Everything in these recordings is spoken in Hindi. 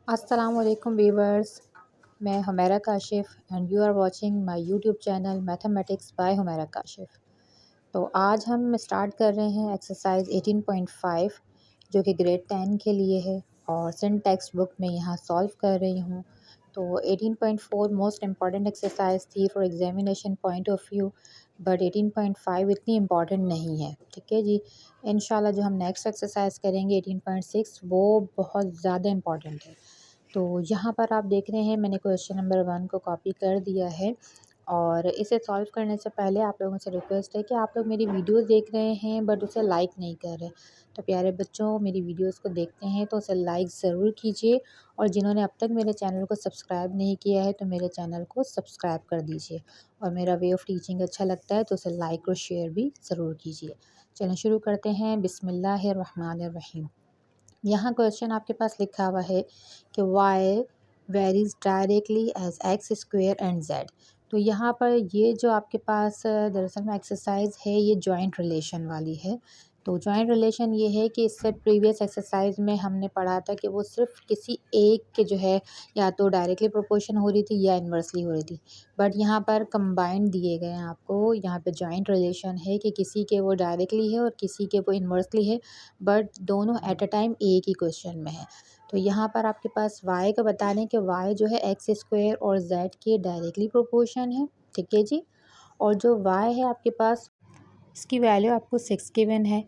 Assalamualaikum viewers, मैं Humaira Kashif and you are watching my YouTube channel mathematics by Humaira Kashif. तो आज हम स्टार्ट कर रहे हैं एक्सरसाइज 18.5 जो कि ग्रेड 10 के लिए है और सेंट टेक्स्ट बुक में यहाँ सॉल्व कर रही हूँ। तो 18.4 मोस्ट इम्पॉर्टेंट एक्सरसाइज थी for examination point of view, but 18.5 इतनी इम्पॉर्टेंट नहीं है। ठीक है जी, इंशाल्लाह जो हम नेक्स्ट एक्सरसाइज करेंगे 18.6 वो बहुत ज़्यादा इम्पॉर्टेंट है। तो यहाँ पर आप देख रहे हैं मैंने क्वेश्चन नंबर 1 को कॉपी कर दिया है और इसे सॉल्व करने से पहले आप लोगों से रिक्वेस्ट है कि आप लोग मेरी वीडियोस देख रहे हैं बट उसे लाइक नहीं कर रहे। तो प्यारे बच्चों, मेरी वीडियोस को देखते हैं तो उसे लाइक ज़रूर कीजिए और जिन्होंने अब तक मेरे चैनल को सब्सक्राइब नहीं किया है तो मेरे चैनल को सब्सक्राइब कर दीजिए और मेरा वे ऑफ़ टीचिंग अच्छा लगता है तो उसे लाइक और शेयर भी ज़रूर कीजिए। चलें शुरू करते हैं। बिस्मिल्लाहिर्रहमानिर्रहीम। यहाँ क्वेश्चन आपके पास लिखा हुआ है कि y varies directly as x square and z। तो यहाँ पर ये जो आपके पास दरअसल में एक्सरसाइज है ये जॉइंट रिलेशन वाली है। तो जॉइंट रिलेशन ये है कि इससे प्रीवियस एक्सरसाइज में हमने पढ़ा था कि वो सिर्फ किसी एक के जो है या तो डायरेक्टली प्रोपोर्शन हो रही थी या इन्वर्सली हो रही थी, बट यहाँ पर कंबाइंड दिए गए हैं आपको। यहाँ पे जॉइंट रिलेशन है कि किसी के वो डायरेक्टली है और किसी के वो इन्वर्सली है, बट दोनों एट अ टाइम एक ही क्वेश्चन में है। तो यहाँ पर आपके पास y का बता दें कि y जो है एक्स स्क्वायर और z के डायरेक्टली प्रोपोर्शन है। ठीक है जी, और जो y है आपके पास इसकी वैल्यू आपको 6 गिवन है,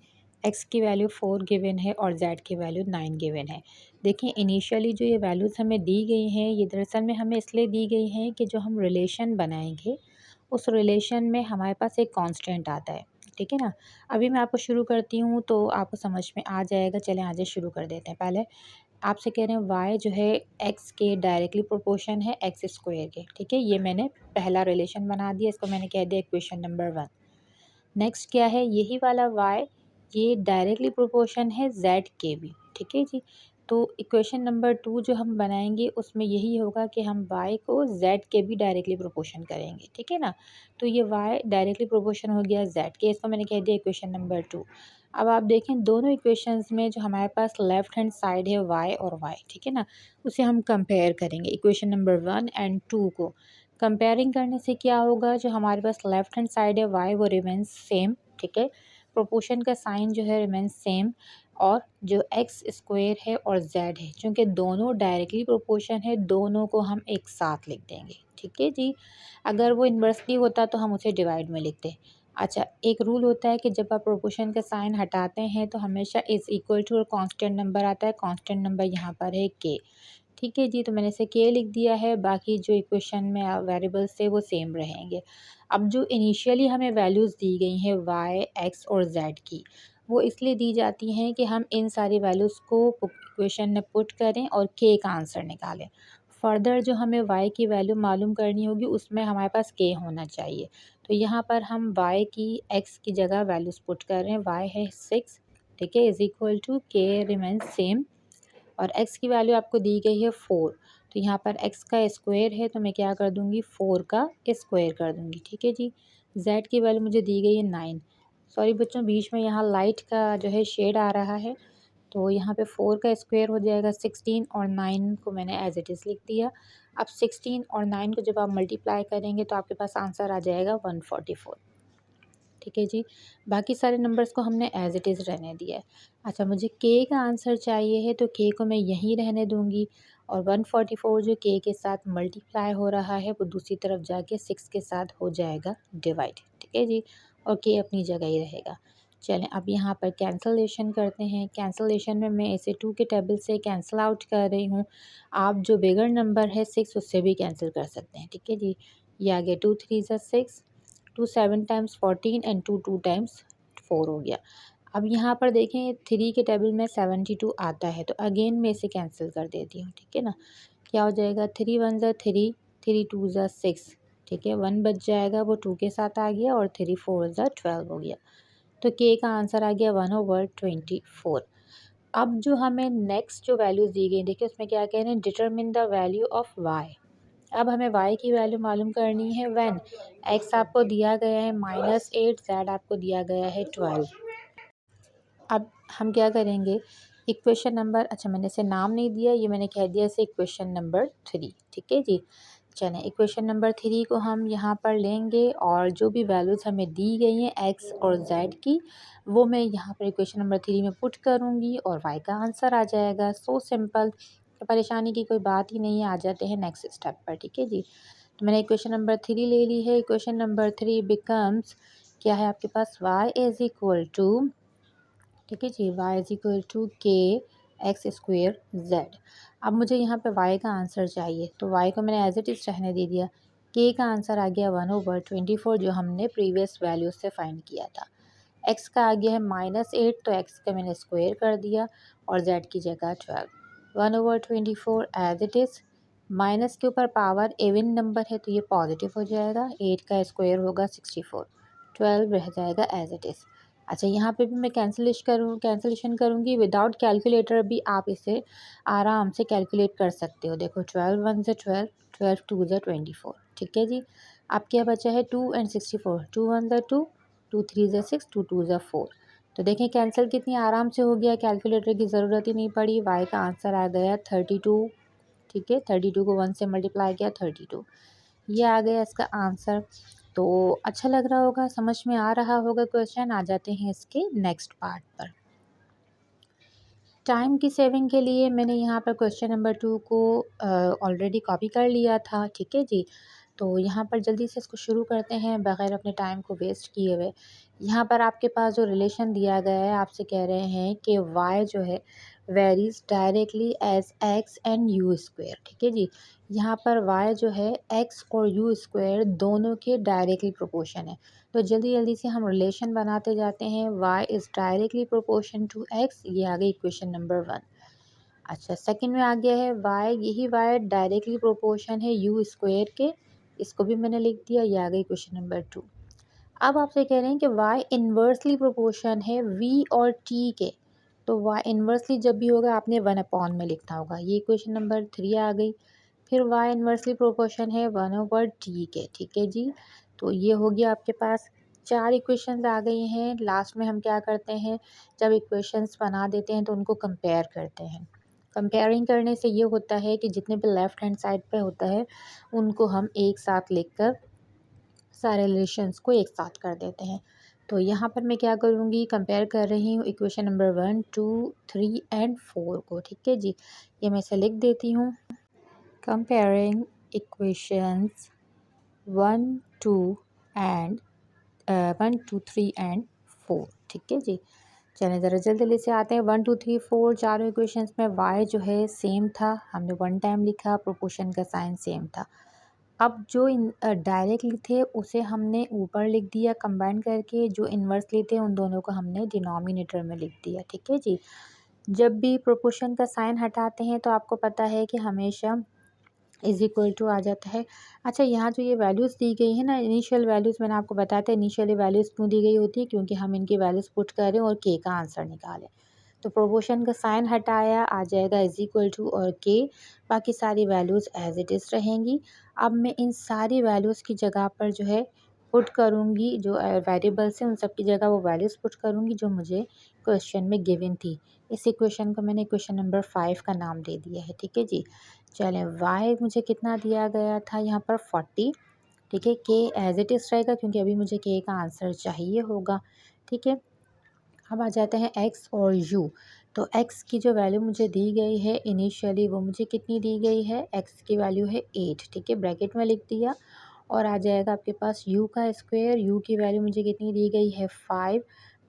x की वैल्यू 4 गिवन है और z की वैल्यू 9 गिवन है। देखिए इनिशियली जो ये वैल्यूज़ हमें दी गई हैं ये दरअसल में हमें इसलिए दी गई हैं कि जो हम रिलेशन बनाएंगे उस रिलेशन में हमारे पास एक कांस्टेंट आता है। ठीक है ना, अभी मैं आपको शुरू करती हूँ तो आपको समझ में आ जाएगा। चलें आज शुरू कर देते हैं। पहले आपसे कह रहे हैं y जो है x के डायरेक्टली प्रोपोर्शन है एक्स स्क्वायर के। ठीक है, ये मैंने पहला रिलेशन बना दिया, इसको मैंने कह दिया इक्वेशन नंबर 1। नेक्स्ट क्या है, यही वाला y ये डायरेक्टली प्रोपोर्शन है z के भी। ठीक है जी, तो इक्वेशन नंबर 2 जो हम बनाएंगे उसमें यही होगा कि हम y को z के भी डायरेक्टली प्रोपोर्शन करेंगे। ठीक है ना, तो ये y डायरेक्टली प्रोपोर्शन हो गया z के, इसको मैंने कह दिया इक्वेशन नंबर 2। अब आप देखें दोनों इक्वेशंस में जो हमारे पास लेफ्ट हैंड साइड है y और y, ठीक है ना, उसे हम कंपेयर करेंगे इक्वेशन नंबर 1 एंड 2 को। कंपेयरिंग करने से क्या होगा, जो हमारे पास लेफ्ट हैंड साइड है y वो रिमेंस सेम। ठीक है, प्रोपोर्शन का साइन जो है रिमेंस सेम, और जो एक्स स्क्वायर है और z है चूँकि दोनों डायरेक्टली प्रोपोर्शन है दोनों को हम एक साथ लिख देंगे। ठीक है जी, अगर वो इन्वर्सली होता तो हम उसे डिवाइड में लिखते। अच्छा, एक रूल होता है कि जब आप प्रोपोर्शन का साइन हटाते हैं तो हमेशा इज़ इक्वल टू और कांस्टेंट नंबर आता है। कांस्टेंट नंबर यहाँ पर है k। ठीक है जी, तो मैंने इसे k लिख दिया है, बाकी जो इक्वेशन में वेरिएबल्स थे वो सेम रहेंगे। अब जो इनिशियली हमें वैल्यूज़ दी गई हैं y, x और z की, वो इसलिए दी जाती हैं कि हम इन सारी वैल्यूज़ को इक्वेशन में पुट करें और k का आंसर निकालें। फर्दर जो हमें y की वैल्यू मालूम करनी होगी उसमें हमारे पास k होना चाहिए। तो यहाँ पर हम y की x की जगह वैल्यूज़ पुट कर रहे हैं। y है 6, ठीक है, is equal to k remains same, और x की वैल्यू आपको दी गई है 4। तो यहाँ पर x का स्क्वायर है तो मैं क्या कर दूँगी 4 का स्क्वायर कर दूँगी। ठीक है जी, z की वैल्यू मुझे दी गई है 9। सॉरी बच्चों, बीच में यहाँ लाइट का जो है शेड आ रहा है, तो यहाँ पे 4 का स्क्वायर हो जाएगा 16 और 9 को मैंने एज इट इज़ लिख दिया। अब 16 और 9 को जब आप मल्टीप्लाई करेंगे तो आपके पास आंसर आ जाएगा 144। ठीक है जी, बाकी सारे नंबर्स को हमने एज इट इज़ रहने दिया है। अच्छा, मुझे k का आंसर चाहिए है तो k को मैं यहीं रहने दूँगी, और 144 जो k के साथ मल्टीप्लाई हो रहा है वो दूसरी तरफ जाके 6 के साथ हो जाएगा डिवाइड। ठीक है जी, और k अपनी जगह ही रहेगा। चलें अब यहाँ पर कैंसलेशन करते हैं। कैंसलेशन में मैं इसे 2 के टेबल से कैंसिल आउट कर रही हूँ। आप जो बिगर नंबर है 6 उससे भी कैंसिल कर सकते हैं। ठीक है जी, ये आ गया 2 3 ज़ा 6, 2 7 टाइम्स 14 एंड 2 2 टाइम्स 4 हो गया। अब यहाँ पर देखें 3 के टेबल में 72 आता है तो अगेन मैं इसे कैंसिल कर देती हूँ। ठीक है ना, क्या हो जाएगा 3 1 ज़ा 3, 3 2 ज़ा 6। ठीक है, 1 बच जाएगा वो 2 के साथ आ गया, और 3 4 ज़ा 12 हो गया। तो k का आंसर आ गया 1/24। अब जो हमें नेक्स्ट जो वैल्यूज़ दी गई देखिए उसमें क्या कह रहे हैं, determine the value of y। अब हमें y की वैल्यू मालूम करनी है व्हेन x आपको दिया गया है -8, z आपको दिया गया है 12। अब हम क्या करेंगे, इक्वेशन नंबर, अच्छा मैंने इसे नाम नहीं दिया, ये मैंने कह दिया इसे इक्वेशन नंबर 3। ठीक है जी। चलें इक्वेशन नंबर 3 को हम यहाँ पर लेंगे और जो भी वैल्यूज़ हमें दी गई हैं एक्स और जेड की, वो मैं यहाँ पर इक्वेशन नंबर 3 में पुट करूँगी और वाई का आंसर आ जाएगा। सो सिंपल, परेशानी की कोई बात ही नहीं है। आ जाते हैं नेक्स्ट स्टेप पर। ठीक है जी। तो मैंने इक्वेशन नंबर 3 ले ली है। इक्वेशन नंबर 3 बिकम्स, क्या है आपके पास, y इज़ इक्वल टू, ठीक है जी, y इज़ इक्वल टू के एक्स स्क्वेयर जेड। अब मुझे यहाँ पे y का आंसर चाहिए, तो y को मैंने एज इट इज़ रहने दे दिया। k का आंसर आ गया 1/24 जो हमने प्रीवियस वैल्यू से फाइंड किया था। x का आ गया है -8, तो x का मैंने स्क्वायर कर दिया और z की जगह 12। 1/24 एज इट इज़, माइनस के ऊपर पावर इवन नंबर है तो ये पॉजिटिव हो जाएगा। 8 का स्क्वायर होगा 64, 12 रह जाएगा एज इट इज़। अच्छा यहाँ पे भी मैं कैंसिलेशन करूँगी विदाउट कैलकुलेटर, भी आप इसे आराम से कैलकुलेट कर सकते हो। देखो 12 1 से 12, 12 2 से 24। ठीक है जी। अब क्या बचा है 2 एंड 64, 2 1 से 2, 2 3 से 6, 2 2 से 4। तो देखें कैंसिल कितनी आराम से हो गया, कैलकुलेटर की ज़रूरत ही नहीं पड़ी। वाई का आंसर आ गया 32। ठीक है, 32 को 1 से मल्टीप्लाई किया 32, ये आ गया इसका आंसर। तो अच्छा लग रहा होगा, समझ में आ रहा होगा क्वेश्चन। आ जाते हैं इसके नेक्स्ट पार्ट पर। टाइम की सेविंग के लिए मैंने यहाँ पर क्वेश्चन नंबर 2 को ऑलरेडी कॉपी कर लिया था। ठीक है जी। तो यहाँ पर जल्दी से इसको शुरू करते हैं बग़ैर अपने टाइम को वेस्ट किए हुए। यहाँ पर आपके पास जो रिलेशन दिया गया है, आपसे कह रहे हैं कि y जो है varies directly as x and u square. ठीक है जी। यहाँ पर y जो है x और यू स्क्वायर दोनों के डायरेक्टली प्रोपोर्शन है। तो जल्दी जल्दी से हम रिलेशन बनाते जाते हैं। y is directly proportion to x, ये आ गई इक्वेशन नंबर 1। अच्छा सेकंड में आ गया है y, यही y डायरेक्टली प्रोपोर्शन है यू स्क्वायर के, इसको भी मैंने लिख दिया, ये आ गई क्वेश्चन नंबर 2। अब आपसे कह रहे हैं कि y इन्वर्सली प्रोपोर्शन है v और t के, तो y इन्वर्सली जब भी होगा आपने 1/, में लिखना होगा। ये इक्वेशन नंबर 3 आ गई। फिर y इन्वर्सली प्रोपोर्शन है 1/t के। ठीक है जी। तो ये हो गया आपके पास 4 इक्वेशंस आ गई हैं। लास्ट में हम क्या करते हैं, जब इक्वेशंस बना देते हैं तो उनको कंपेयर करते हैं। कंपेयरिंग करने से ये होता है कि जितने भी लेफ़्ट हैंड साइड पे होता है उनको हम एक साथ लिखकर सारे रिलेशंस को एक साथ कर देते हैं। तो यहाँ पर मैं क्या करूँगी, कंपेयर कर रही हूँ इक्वेशन नंबर 1 2 3 एंड 4 को। ठीक है जी। ये मैं इसे लिख देती हूँ। Comparing equations 1 2 and 1 2 3 and 4। ठीक है जी। चलें ज़रा जल्दी से आते हैं। 1 2 3 4 चारों इक्वेशंस में y जो है सेम था, हमने 1 टाइम लिखा, प्रोपोर्शन का साइन सेम था। अब जो डायरेक्टली थे उसे हमने ऊपर लिख दिया कंबाइन करके, जो इन्वर्सली थे उन दोनों को हमने डिनोमिनेटर में लिख दिया। ठीक है जी। जब भी प्रोपोर्शन का साइन हटाते हैं तो आपको पता है कि हमेशा इज़ इक्वल टू आ जाता है। अच्छा यहाँ जो ये वैल्यूज़ दी गई है ना, इनिशियल वैल्यूज़, मैंने आपको बताया था इनिशियली वैल्यूज़ क्यों दी गई होती है, क्योंकि हम इनकी वैल्यूज़ पुट करें और के का आंसर निकालें। तो प्रोपोर्शन का साइन हटाया, आ जाएगा इज़ इक्वल टू और के, बाकी सारी वैल्यूज़ एज इट इज़ रहेंगी। अब मैं इन सारी वैल्यूज़ की जगह पर जो है पुट करूँगी, जो वेरिएबल्स हैं उन सब की जगह वो वैल्यूज़ पुट करूँगी जो मुझे क्वेश्चन में गिवन थी। इस इक्वेशन को मैंने इक्वेशन नंबर 5 का नाम दे दिया है। ठीक है जी। चलें y मुझे कितना दिया गया था यहाँ पर 40। ठीक है, k एज इट इज़ रहेगा क्योंकि अभी मुझे k का आंसर चाहिए होगा। ठीक है। अब आ जाते हैं x और u। तो x की जो वैल्यू मुझे दी गई है इनिशियली, वो मुझे कितनी दी गई है, x की वैल्यू है 8। ठीक है, ब्रैकेट में लिख दिया। और आ जाएगा आपके पास u का स्क्वायर, u की वैल्यू मुझे कितनी दी गई है 5,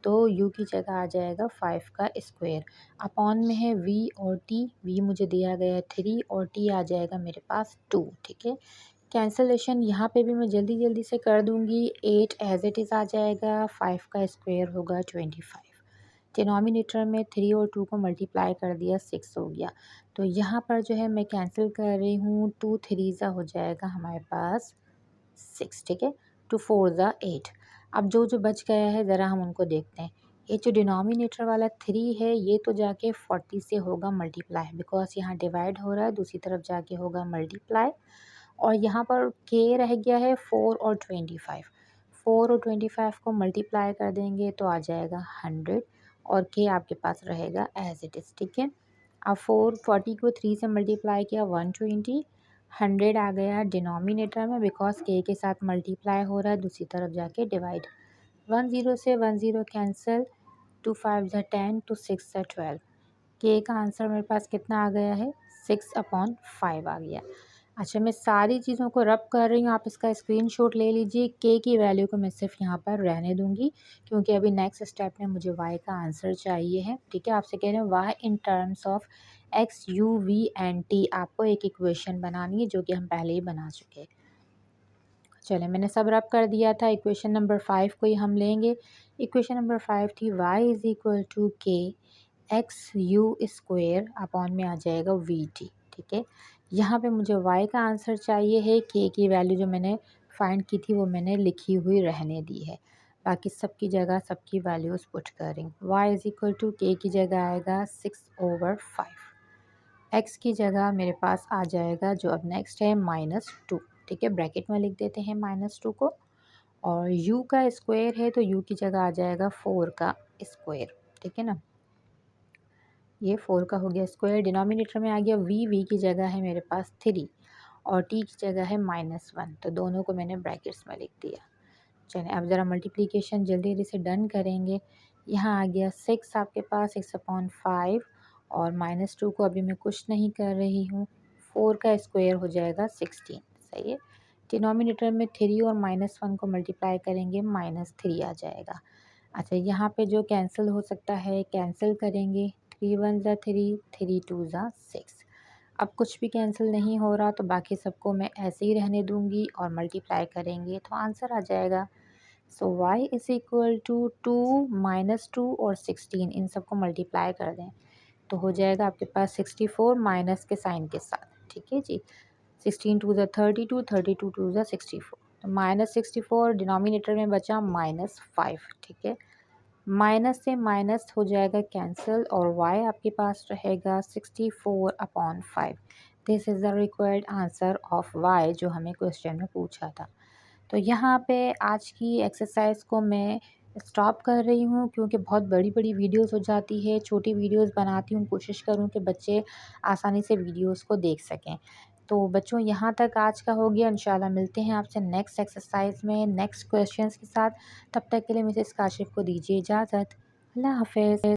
तो u की जगह आ जाएगा 5 का स्क्वायर। अपॉन में है v और t, v मुझे दिया गया है 3 और t आ जाएगा मेरे पास 2। ठीक है, कैंसलेशन यहाँ पे भी मैं जल्दी जल्दी से कर दूँगी। 8 एज इट इज़ आ जाएगा, 5 का स्क्वायर होगा 25। डिनोमिनेटर में 3 और 2 को मल्टीप्लाई कर दिया 6 हो गया। तो यहाँ पर जो है मैं कैंसिल कर रही हूँ, 2 3 ज़ा हो जाएगा हमारे पास 6। ठीक है, 2 4 ज़ा 8। अब जो जो बच गया है ज़रा हम उनको देखते हैं। ये जो डिनोमिनेटर वाला 3 है ये तो जाके 40 से होगा मल्टीप्लाई, बिकॉज यहाँ डिवाइड हो रहा है, दूसरी तरफ जाके होगा मल्टीप्लाई। और यहाँ पर k रह गया है 4 और 25। 4 और 25 को मल्टीप्लाई कर देंगे तो आ जाएगा 100, और के आपके पास रहेगा एज इट इज़, ठीक है। अब 440 को 3 से मल्टीप्लाई किया 120, 100 आ गया डिनोमिनेटर में बिकॉज के साथ मल्टीप्लाई हो रहा है, दूसरी तरफ जाके डिवाइड। 10 से 10 कैंसिल, 2 5 ज़ा 10, 2 6 ज़ा 12। के का आंसर मेरे पास कितना आ गया है 6/5 आ गया। अच्छा, मैं सारी चीज़ों को रब कर रही हूँ, आप इसका स्क्रीनशॉट ले लीजिए। के की वैल्यू को मैं सिर्फ यहाँ पर रहने दूँगी क्योंकि अभी नेक्स्ट स्टेप में मुझे वाई का आंसर चाहिए है, ठीक है। आपसे कह रहे हैं y in terms of x u v and t, आपको एक इक्वेशन बनानी है जो कि हम पहले ही बना चुके हैं। चले, मैंने सब रब कर दिया था। इक्वेशन नंबर 5 को ही हम लेंगे। इक्वेशन नंबर 5 थी y इज़ इक्वल टू के एक्स यू स्क्वेयर अपॉन में आ जाएगा वी टी, ठीक है। यहाँ पे मुझे y का आंसर चाहिए है। के की वैल्यू जो मैंने फाइंड की थी वो मैंने लिखी हुई रहने दी है, बाकी सबकी जगह सबकी वैल्यूज़ पुट कर रही हूँ। y इज़ इक्वल टू के की जगह आएगा 6/5, एक्स की जगह मेरे पास आ जाएगा जो अब नेक्स्ट है -2, ठीक है। ब्रैकेट में लिख देते हैं -2 को, और u का स्क्वायर है तो u की जगह आ जाएगा 4 का स्क्वायर, ठीक है ना। ये 4 का हो गया स्क्वायर, डिनोमिनेटर में आ गया v की जगह है मेरे पास 3 और t की जगह है -1, तो दोनों को मैंने ब्रैकेट्स में लिख दिया। चलें, अब ज़रा मल्टीप्लिकेशन जल्दी जल्दी से डन करेंगे। यहाँ आ गया 6 आपके पास 6/5 और -2 को अभी मैं कुछ नहीं कर रही हूँ। 4 का स्क्वायर हो जाएगा 16, सही है। डिनोमिनेटर में 3 और -1 को मल्टीप्लाई करेंगे -3 आ जाएगा। अच्छा, यहाँ पे जो कैंसिल हो सकता है कैंसिल करेंगे। 3 1 ज़ा 3, 3 2 ज़ा 6। अब कुछ भी कैंसिल नहीं हो रहा तो बाकी सबको मैं ऐसे ही रहने दूँगी और मल्टीप्लाई करेंगे तो आंसर आ जाएगा। सो y इज़ इक्वल टू 2 -2 और 16, इन सबको मल्टीप्लाई कर दें तो हो जाएगा आपके पास 64 माइनस के साइन के साथ, ठीक है जी। 16 2 ज़ा 32, 32 2 ज़ा 64, तो -64 डिनोमिनेटर में बचा -5, ठीक है। माइनस से माइनस हो जाएगा कैंसिल और y आपके पास रहेगा 64/5। This is the required answer of y जो हमें क्वेश्चन में पूछा था। तो यहाँ पे आज की एक्सरसाइज को मैं स्टॉप कर रही हूँ क्योंकि बहुत बड़ी बड़ी वीडियोस हो जाती है। छोटी वीडियोस बनाती हूँ, कोशिश करूँ कि बच्चे आसानी से वीडियोस को देख सकें। तो बच्चों, यहाँ तक आज का हो गया। इंशाल्लाह मिलते हैं आपसे नेक्स्ट एक्सरसाइज में नेक्स्ट क्वेश्चंस के साथ। तब तक के लिए मिसेस काशिफ को दीजिए इजाज़त। अल्लाह हाफ़िज़।